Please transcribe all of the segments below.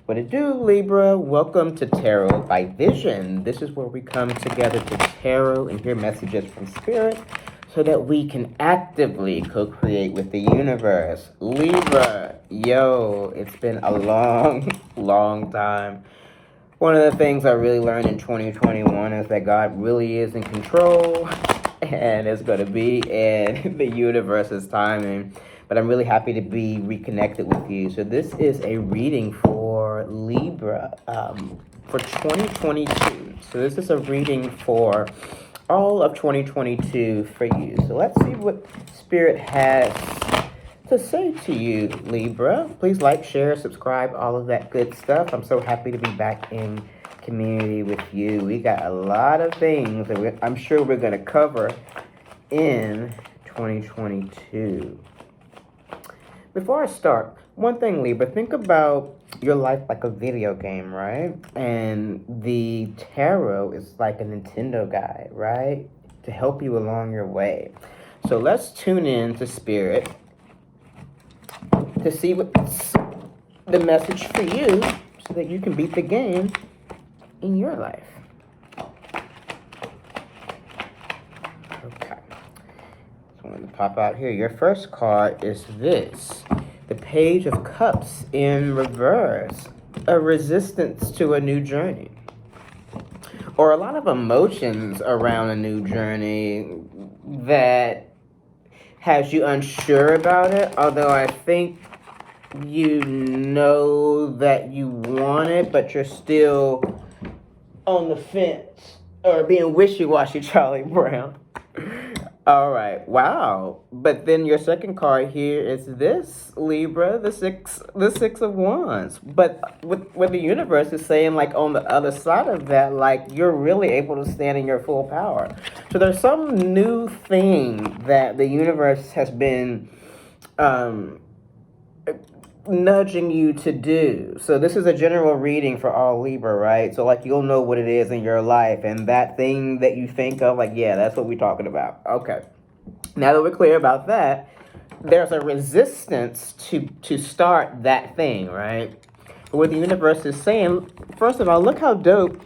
What it do, Libra? Welcome to Tarot by Vision. This is where we come together to tarot and hear messages from Spirit so that we can actively co-create with the universe. Libra, yo, it's been a long time. One of the things I really learned in 2021 is that God really is in control and it's going to be in the universe's timing. But I'm really happy to be reconnected with you. So this is a reading for Libra for 2022. So this is a reading for all of 2022 for you. So let's see what Spirit has to say to you, Libra. Please like, share, subscribe, all of that good stuff. I'm so happy to be back in community with you. We got a lot of things that I'm sure we're going to cover in 2022. Before I start, one thing, Libra, think about your life like a video game, right? And the tarot is like a Nintendo guide, right? To help you along your way. So let's tune in to Spirit to see what's the message for you so that you can beat the game in your life. Okay. So I'm going to pop out here. Your first card is this. The Page of Cups in reverse. A resistance to a new journey. Or a lot of emotions around a new journey that has you unsure about it. Although I think you know that you want it, but you're still on the fence. Or being wishy-washy, Charlie Brown. All right, wow. But then your second card here is this, Libra, the six of wands. But what the universe is saying, like on the other side of that, like you're really able to stand in your full power. So there's some new thing that the universe has been nudging you to do. So this is a general reading for all Libra, right? So like you'll know what it is in your life, and that thing that you think of, like, yeah, that's what we're talking about. Okay. Now that we're clear about that, there's a resistance to start that thing, right? But what the universe is saying, first of all, look how dope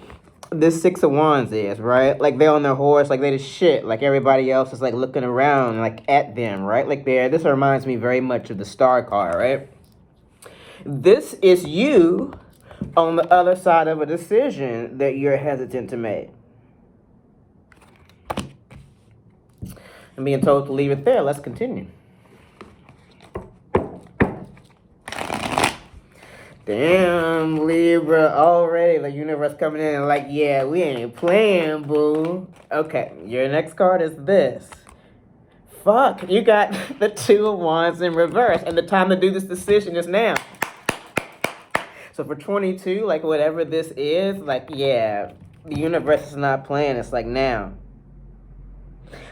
this Six of Wands is, right? Like they're on their horse, like they the shit, like everybody else is like looking around like at them, right? Like this reminds me very much of the Star card, right? This is you on the other side of a decision that you're hesitant to make. I'm being told to leave it there. Let's continue. Damn, Libra, already the universe coming in and like, yeah, we ain't playing, boo. Okay, your next card is this. Fuck, you got the Two of Wands in reverse, and the time to do this decision is now. So for 22, like whatever this is, like, yeah, the universe is not playing. It's like now.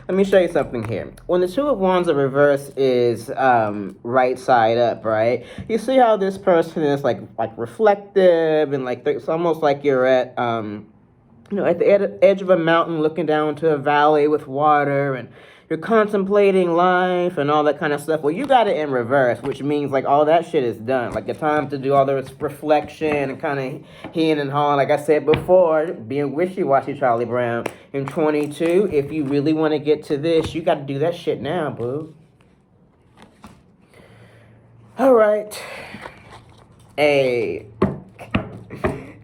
Let me show you something here. When the Two of Wands in reverse is right side up, right? You see how this person is like reflective and like it's almost like you're at at the edge of a mountain looking down to a valley with water, and you're contemplating life and all that kind of stuff. Well, you got it in reverse, which means like all that shit is done. Like the time to do all the reflection and kind of heeing and hawing. Like I said before, being wishy-washy, Charlie Brown. In 22, if you really want to get to this, you got to do that shit now, boo. All right. Hey.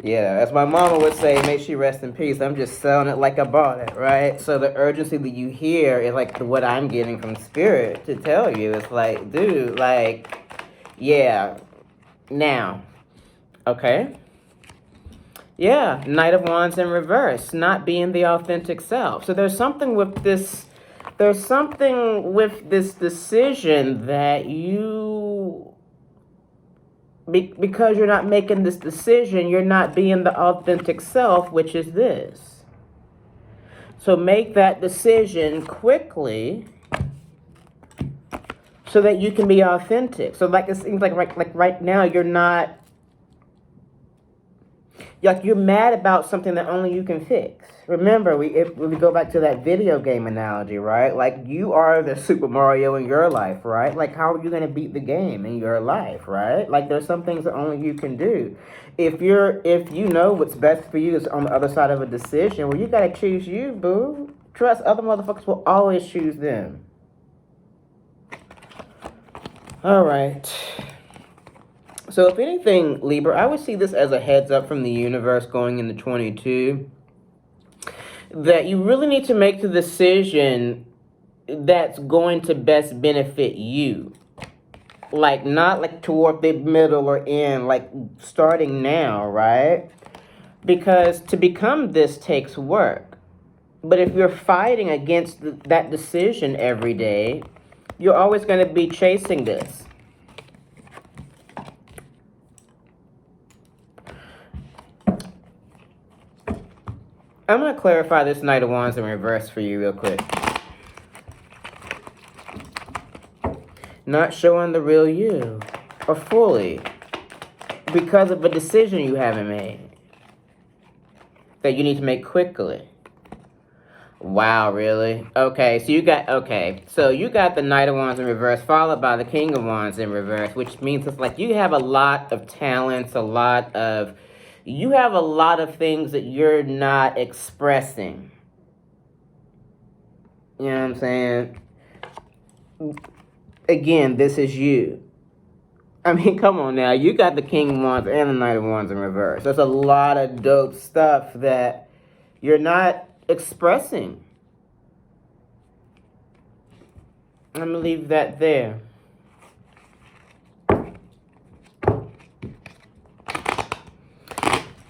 Yeah, as my mama would say, may she rest in peace. I'm just selling it like I bought it, right? So the urgency that you hear is like what I'm getting from Spirit to tell you. It's like, dude, like, yeah, now, okay? Yeah, Knight of Wands in reverse, not being the authentic self. So there's something with this decision that you... Because you're not making this decision, you're not being the authentic self, which is this. So make that decision quickly so that you can be authentic. So like it seems like right now you're not like you're mad about something that only you can fix. Remember, if we go back to that video game analogy, right? Like you are the Super Mario in your life, right? Like how are you gonna beat the game in your life, right? Like there's some things that only you can do. If you know what's best for you is on the other side of a decision, well, you gotta choose you, boo. Trust other motherfuckers will always choose them. All right. So if anything, Libra, I would see this as a heads up from the universe going into 22 that you really need to make the decision that's going to best benefit you. Like, not like toward the middle or end, like starting now, right? Because to become this takes work. But if you're fighting against that decision every day, you're always going to be chasing this. I'm going to clarify this Knight of Wands in reverse for you real quick. Not showing the real you, or fully, because of a decision you haven't made, that you need to make quickly. Wow, really? Okay, so you got the Knight of Wands in reverse, followed by the King of Wands in reverse, which means it's like you have a lot of talents, you have a lot of things that you're not expressing. You know what I'm saying? Again, this is you. I mean, come on now. You got the King of Wands and the Knight of Wands in reverse. There's a lot of dope stuff that you're not expressing. I'm going to leave that there.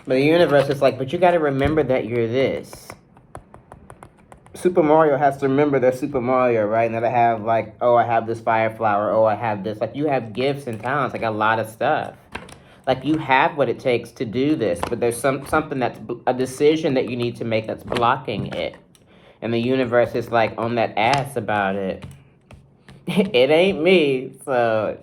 But the universe is like, but you got to remember that you're this. Super Mario has to remember they're Super Mario, right? And that I have like, oh, I have this fire flower. Oh, I have this. Like you have gifts and talents, like a lot of stuff. Like you have what it takes to do this, but there's something that's a decision that you need to make that's blocking it. And the universe is like on that ass about it. It ain't me. So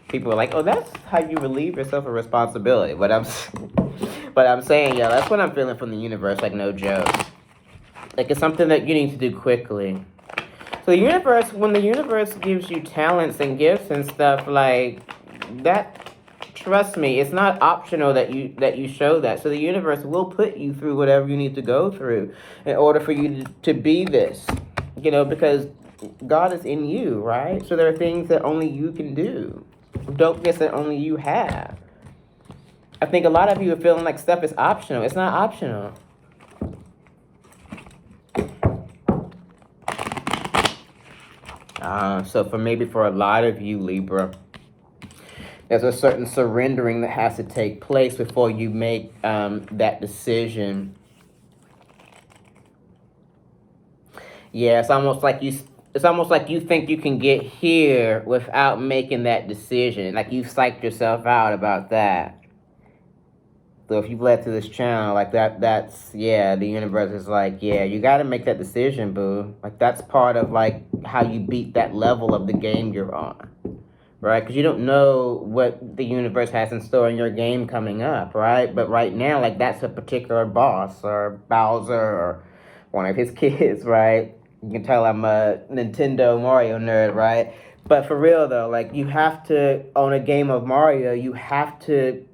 people are like, oh, that's how you relieve yourself of responsibility. But I'm saying, yeah, that's what I'm feeling from the universe, like no joke. Like it's something that you need to do quickly. So the universe, when the universe gives you talents and gifts and stuff like that, trust me, it's not optional that you show that. So the universe will put you through whatever you need to go through in order for you to be this. You know, because God is in you, right? So there are things that only you can do. Dopeness that only you have. I think a lot of you are feeling like stuff is optional. It's not optional. So for a lot of you, Libra, there's a certain surrendering that has to take place before you make that decision. Yeah, it's almost like you think you can get here without making that decision. Like you've psyched yourself out about that. So if you've led to this channel, like that's the universe is like, yeah, you got to make that decision, boo. Like that's part of like how you beat that level of the game you're on, right? Because you don't know what the universe has in store in your game coming up, right? But right now, like that's a particular boss or Bowser or one of his kids, right? You can tell I'm a Nintendo Mario nerd, right? But for real though, like you have to, on a game of Mario, you have to,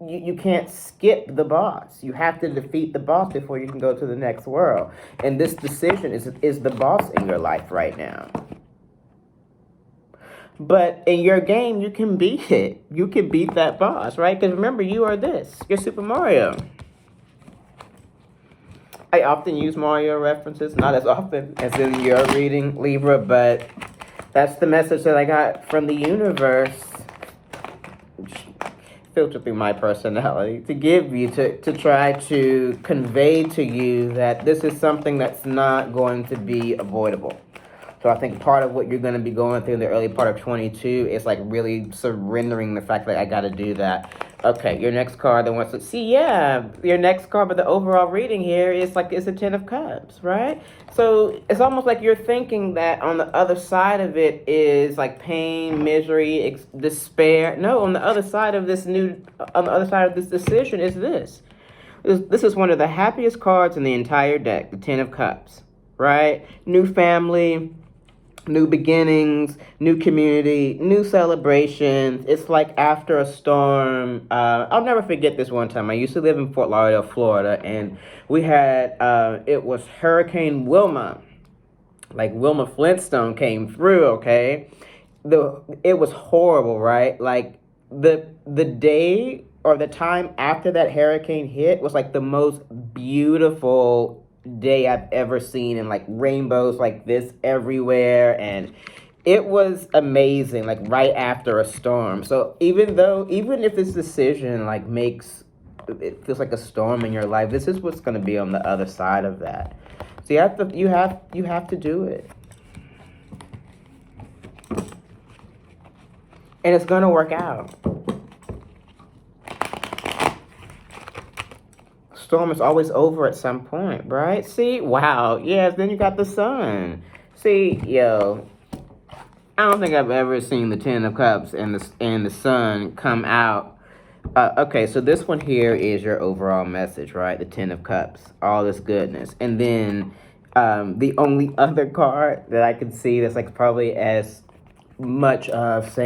you can't skip the boss. You have to defeat the boss before you can go to the next world. And this decision is the boss in your life right now. But in your game, you can beat it. You can beat that boss, right? Because remember, you are this. You're Super Mario. I often use Mario references, not as often as in your reading, Libra, but that's the message that I got from the universe, filter through my personality, to give you, to try to convey to you that this is something that's not going to be avoidable. So I think part of what you're going to be going through in the early part of 22 is like really surrendering the fact that I got to do that. Okay, your next card that wants to see, your next card, but the overall reading here is like it's a 10 of Cups, right? So it's almost like you're thinking that on the other side of it is like pain, misery, despair. No, on the other side of this decision is this. This is one of the happiest cards in the entire deck, the Ten of Cups, right? New family, new beginnings, new community, new celebrations. It's like after a storm. I'll never forget this one time. I used to live in Fort Lauderdale, Florida, and we had, it was Hurricane Wilma. Like Wilma Flintstone came through, okay? It was horrible, right? Like the day or the time after that hurricane hit was like the most beautiful day I've ever seen, and like rainbows like this everywhere, and it was amazing, like right after a storm. So even if this decision like makes it feels like a storm in your life, this is what's going to be on the other side of that. So you have to do it. And it's going to work out. Storm is always over at some point, right? See? Wow. Yes, then you got the sun. See, yo, I don't think I've ever seen the Ten of Cups and the sun come out. Okay, so this one here is your overall message, right? The Ten of Cups, all this goodness. And then the only other card that I can see that's like probably as much of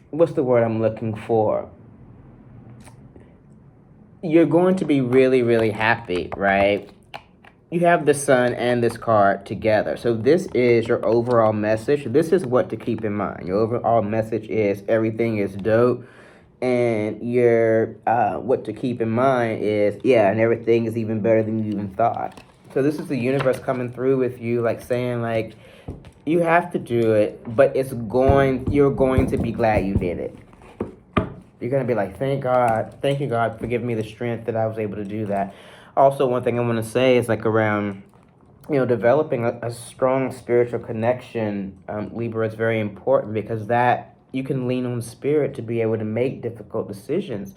what's the word I'm looking for? You're going to be really, really happy, right? You have the sun and this card together. So this is your overall message. This is what to keep in mind. Your overall message is everything is dope. And your what to keep in mind is, yeah, and everything is even better than you even thought. So this is the universe coming through with you, like saying, like, you have to do it, but you're going to be glad you did it. You're going to be like, thank you, God, for giving me the strength that I was able to do that. Also, one thing I want to say is like around, developing a strong spiritual connection, Libra, is very important, because that you can lean on spirit to be able to make difficult decisions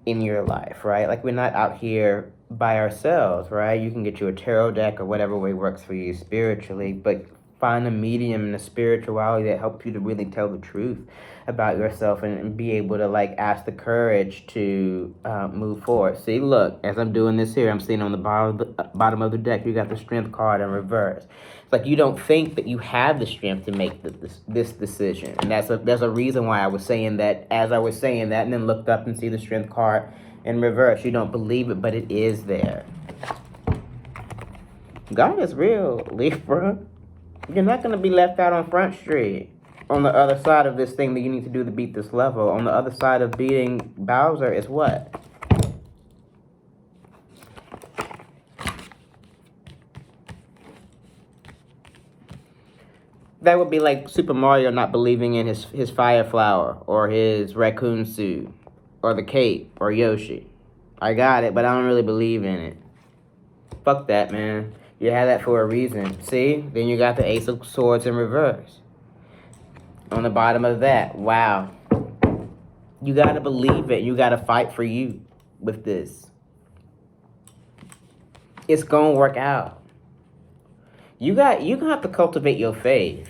in your life, right? Like, we're not out here by ourselves, right? You can get you a tarot deck or whatever way works for you spiritually, but find a medium and a spirituality that helps you to really tell the truth about yourself, and be able to like ask the courage to move forward. See, look, as I'm doing this here, I'm seeing on the bottom of the deck, you got the Strength card in reverse. It's like you don't think that you have the strength to make this decision, and there's a reason why I was saying that as I was saying that, and then looked up and see the Strength card in reverse. You don't believe it, but it is there. God is real, Libra. You're not going to be left out on Front Street. On the other side of this thing that you need to do to beat this level, on the other side of beating Bowser is what? That would be like Super Mario not believing in his fire flower, or his raccoon suit, or the cape, or Yoshi. I got it, but I don't really believe in it. Fuck that, man. You had that for a reason. See? Then you got the Ace of Swords in reverse. On the bottom of that, wow. You gotta believe it. You gotta fight for you with this. It's gonna work out. You gonna have to cultivate your faith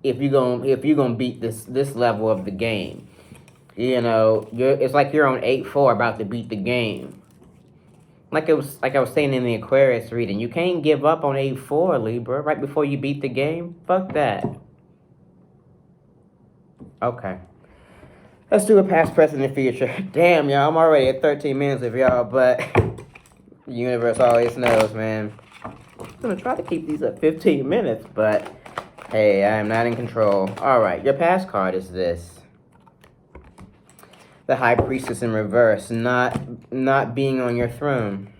if you're gonna beat this level of the game. It's like you're on 8-4 about to beat the game. Like I was saying in the Aquarius reading, you can't give up on 8-4, Libra, right before you beat the game. Fuck that. Okay. Let's do a past, present, and future. Damn, y'all, I'm already at 13 minutes of y'all, but the universe always knows, man. I'm gonna try to keep these at 15 minutes, but hey, I am not in control. Alright, your past card is this. The High Priestess in reverse, not being on your throne.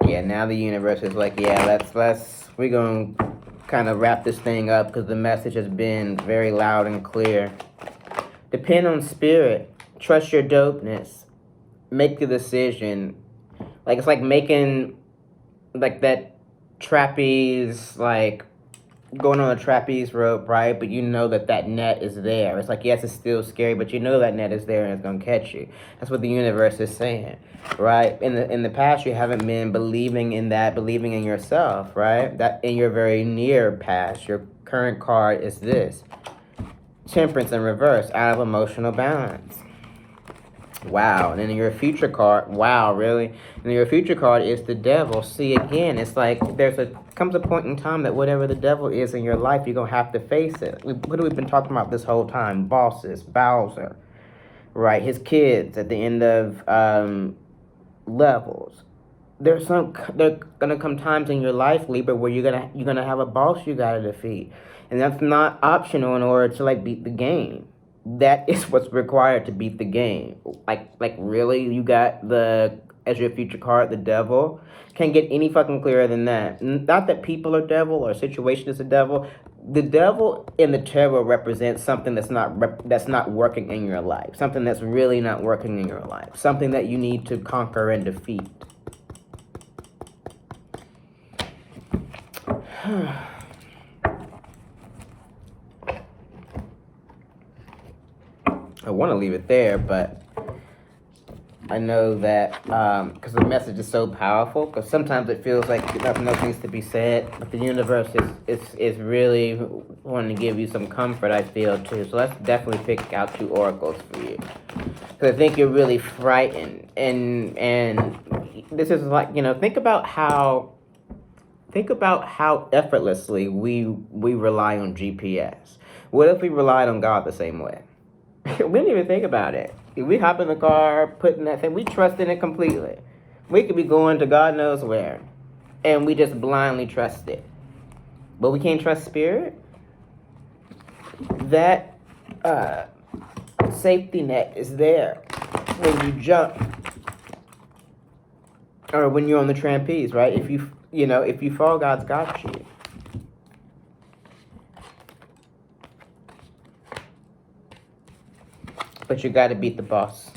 Yeah, now the universe is like, yeah, we're gonna kind of wrap this thing up, because the message has been very loud and clear. Depend on spirit. Trust your dopeness. Make the decision. Like, it's like making like that trapeze, like going on a trapeze rope, right? But you know that net is there. It's like, yes, it's still scary, but you know that net is there and it's gonna catch you. That's what the universe is saying, right? In the past, you haven't been believing in that, believing in yourself, right? That in your very near past, your current card is this. Temperance in reverse, out of emotional balance. Wow. And then your future card, wow, really? And your future card is the devil. See, again, it's like comes a point in time that whatever the devil is in your life, you're going to have to face it. What have we been talking about this whole time? Bosses, Bowser, right? His kids at the end of levels. There gonna come times in your life, Libra, where you're gonna have a boss you gotta defeat. And that's not optional in order to like beat the game. That is what's required to beat the game. Like really, you got as your future card, the devil. Can't get any fucking clearer than that. Not that people are devil or a situation is a devil. The devil in the tarot represents something that's not working in your life. Something that's really not working in your life. Something that you need to conquer and defeat. I want to leave it there, but I know that because the message is so powerful, because sometimes it feels like nothing else needs to be said, but the universe is really wanting to give you some comfort, I feel, too. So let's definitely pick out 2 oracles for you. Because I think you're really frightened. And this is like, think about how effortlessly we rely on GPS. What if we relied on God the same way? We didn't even think about it. If we hop in the car, putting that thing, we trust in it completely. We could be going to God knows where, and we just blindly trust it. But we can't trust spirit. That safety net is there when you jump, or when you're on the trapeze, right? If you fall, God's got you. But you got to beat the boss.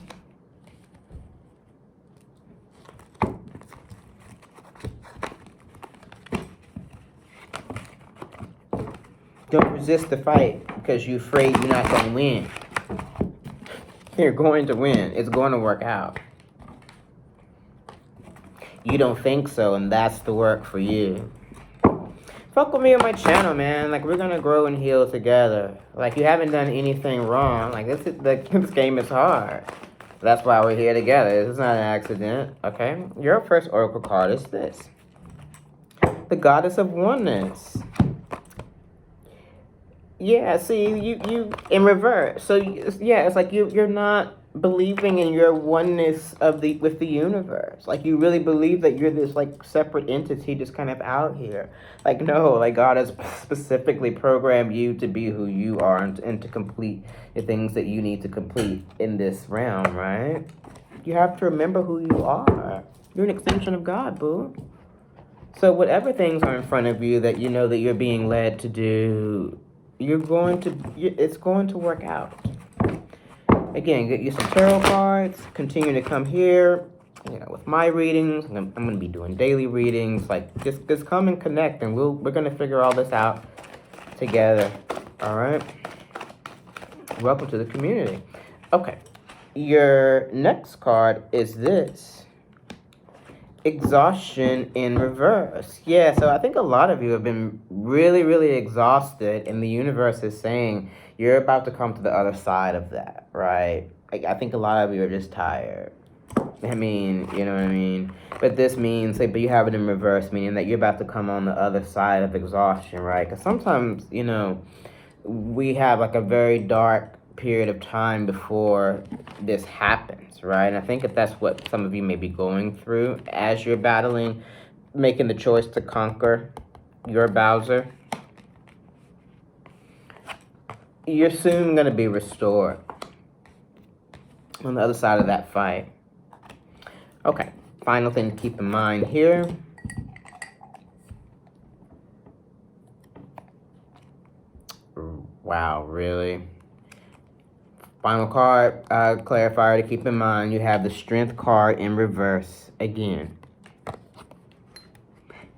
Don't resist the fight because you're afraid you're not going to win. You're going to win. It's going to work out. You don't think so, and that's the work for you. Fuck with me on my channel, man. Like, we're gonna grow and heal together. Like, you haven't done anything wrong. Like, this game is hard. That's why we're here together. This is not an accident, okay? Your first oracle card is this. The Goddess of Oneness. Yeah, see, you in reverse. So, yeah, it's like you're not believing in your oneness with the universe. Like, you really believe that you're this like separate entity just kind of out here. Like, no, like God has specifically programmed you to be who you are and to complete the things that you need to complete in this realm, right? You have to remember who you are. You're an extension of God, boo. So whatever things are in front of you that you know that you're being led to do, it's going to work out. Again, get you some tarot cards. Continue to come here, with my readings. I'm going to be doing daily readings. Like, just come and connect, and we're going to figure all this out together. All right? Welcome to the community. Okay. Your next card is this. Exhaustion in reverse. Yeah, so I think a lot of you have been really, really exhausted, and the universe is saying you're about to come to the other side of that, right? Like, I think a lot of you are just tired. I mean, you know what I mean? But this means, but you have it in reverse, meaning that you're about to come on the other side of exhaustion, right? Because sometimes, we have like a very dark period of time before this happens, right? And I think that's what some of you may be going through as you're battling, making the choice to conquer your Bowser. You're soon going to be restored on the other side of that fight. Okay, final thing to keep in mind here. Wow, really? Final card, clarifier to keep in mind, you have the Strength card in reverse again.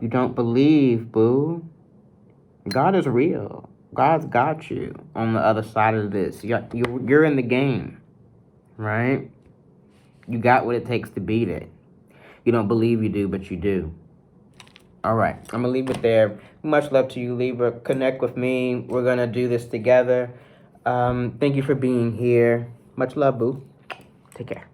You don't believe, boo. God is real. God's got you on the other side of this. You're in the game, right? You got what it takes to beat it. You don't believe you do, but you do. All right, I'm going to leave it there. Much love to you, Libra. Connect with me. We're going to do this together. Thank you for being here. Much love, boo. Take care.